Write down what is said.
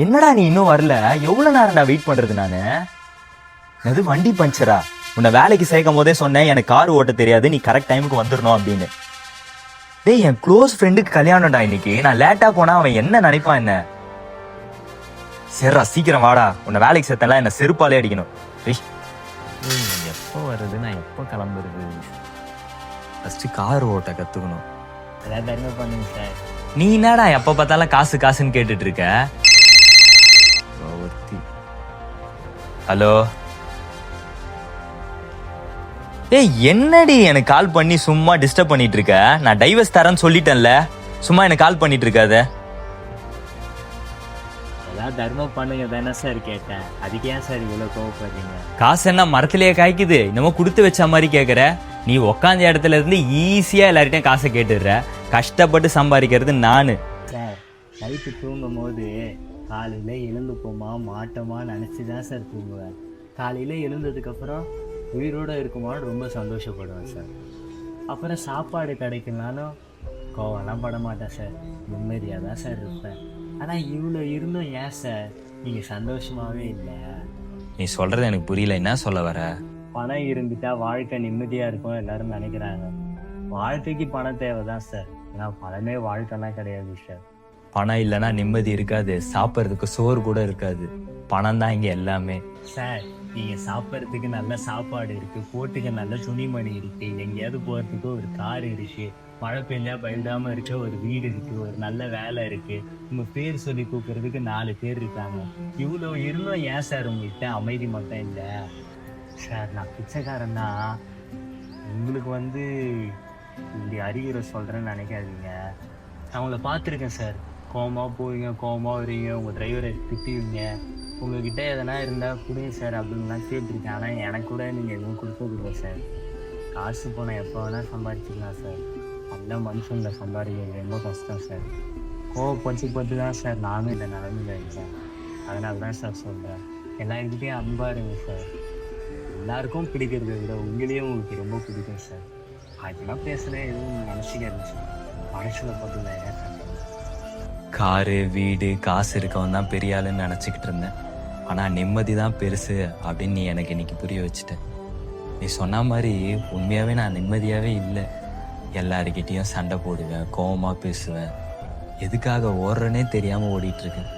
என்னடா நீ இன்னும் வரல? எவ்வளவு நேரம்டா வெயிட் பண்றது நானு? அது வண்டி பஞ்சரா? உன்னை வேலைக்கு சேர்க்கும் போதே சொன்னேன் எனக்கு கார் ஓட்ட தெரியாது, நீ கரெக்ட் டைமுக்கு வந்துடணும் அப்படின்னு. டேய், என் க்ளோஸ் ஃப்ரெண்டுக்கு கல்யாணம்டா இன்னைக்கு. நான் லேட்டா போனா அவன் என்ன நினைப்பான் என்ன? சரிடா சீக்கிரம் வாடா, உன்னை வேலைக்கு சேர்த்தலாம், என்ன செருப்பாலே அடிக்கணும். எப்போ வருது, நான் எப்போ கிளம்புறது? ஃபர்ஸ்ட் கார் ஓட்ட கத்துக்கணும். அதான் தர்ம பண்ணுங்க சார். நீ என்னடா எப்ப பார்த்தாலும் காசு காசுன்னு கேட்டுட்டு இருக்க? ஹலோ, ஏய் என்னடி எனக்கு கால் பண்ணி சும்மா டிஸ்டர்ப் பண்ணிட்டு இருக்க? நான் டைவர்ஸ் தரேன்னு சொல்லிட்டேன்ல, சும்மா எனக்கு கால் பண்ணிட்டு இருக்காத. அதான் தர்மம் பண்ணுங்க தானே சார் கேட்டேன், அதுக்கு ஏன் சார் இவ்வளோ கோவப்படுறீங்க? காசு என்ன மரத்திலேயே காய்க்குது? என்னமோ கொடுத்து வச்ச மாதிரி கேட்குற. நீ உக்காந்த இடத்துல இருந்து ஈஸியா எல்லார்ட்டையும் காசை கேட்டுடுற. கஷ்டப்பட்டு சம்பாதிக்கிறது நானு. சார் நைட்டு தூங்கும் போது காலையில் எழுந்துப்போமா மாட்டோமா நினச்சி தான் சார் தூங்குவேன். காலையில் எழுந்ததுக்கப்புறம் உயிரோடு இருக்குமான்னு ரொம்ப சந்தோஷப்படுவேன் சார். அப்புறம் சாப்பாடு கிடைக்கலனாலும் கோவம்லாம் பட மாட்டேன் சார், நிம்மதியாக தான் சார் இருப்பேன். ஆனால் இவ்வளோ இருந்தும் ஏன் சார் நீங்கள் சந்தோஷமாகவே இல்லை? நீ சொல்றது எனக்கு புரியல, என்ன சொல்ல வர? பணம் இருந்துட்டா வாழ்க்கை நிம்மதியாக இருக்கும் எல்லாரும் நினைக்கிறாங்க. வாழ்க்கைக்கு பணம் தேவை தான் சார், ஆனால் பணமே வாழ்க்கைலாம் கிடையாது சார். பணம் இல்லைன்னா நிம்மதி இருக்காது, சாப்பிட்றதுக்கு சோறு கூட இருக்காது. பணம் தான் இங்க எல்லாமே. சார் நீங்கள் சாப்பிட்றதுக்கு நல்ல சாப்பாடு இருக்குது, போட்டுக்க நல்ல துணிமணி இருக்குது, எங்கேயாவது போகிறதுக்கு ஒரு கார் இருக்குது, மழை பெஞ்சா பயந்தாமல் இருக்க ஒரு வீடு இருக்குது, ஒரு நல்ல வேலை இருக்குது, உங்கள் பேர் சொல்லி கூப்பிட்றதுக்கு 4 பேர் இருக்காங்க. இவ்வளோ இருந்தும் ஏன் சார் உங்கள்கிட்ட அமைதி மட்டும் இல்லை? சார் நான் பிச்சைக்காரன் தான், உங்களுக்கு இப்படி அறிகுறை சொல்கிறேன்னு நினைக்காதீங்க. நான் உங்களை பார்த்துருக்கேன் சார், கோவமாக போவீங்க, கோவமாக வருவீங்க, உங்கள் டிரைவரை திட்டுவீங்க, உங்கள்கிட்ட எதனா இருந்தால் கொடுங்க சார் அப்படின்லாம் கேட்டிருக்கேன். ஆனால் எனக்கு கூட நீங்கள் எதுவும் கொடுத்ததில்லை சார். காசு போனால் எப்போ வேணால் சம்பாதிச்சிக்கலாம் சார், நல்ல மனுஷங்களை சம்பாதிக்கிறது ரொம்ப கஷ்டம் சார். கோவப்பட்டு தான் சார் நானும் இந்த நிலமையில இருக்கேன். அதனால தான் சார் சொல்கிறேன், எல்லாருக்கிட்டையும் அன்பாக இருங்க சார். எல்லாருக்கும் பிடிக்கிறத விட உங்களையும் உங்களுக்கு ரொம்ப பிடிக்கும் சார். அதெல்லாம் பேசுகிறேன், எதுவும் நினச்சிக்காது சார். மனுஷனை பார்த்து தான் ஏன் சார்? காரு வீடு காசு இருக்கவன் தான் பெரிய ஆளுன்னு நினச்சிக்கிட்டு இருந்தேன். ஆனால் நிம்மதி தான் பெருசு அப்படின்னு நீ எனக்கு இன்னைக்கு புரிய வச்சுட்ட. நீ சொன்ன மாதிரி உண்மையாகவே நான் நிம்மதியாகவே இல்லை. எல்லாருக்கிட்டேயும் சண்டை போடுவேன், கோவமாக பேசுவேன், எதுக்காக ஓடுறேனே தெரியாமல் ஓடிட்டுருக்கேன்.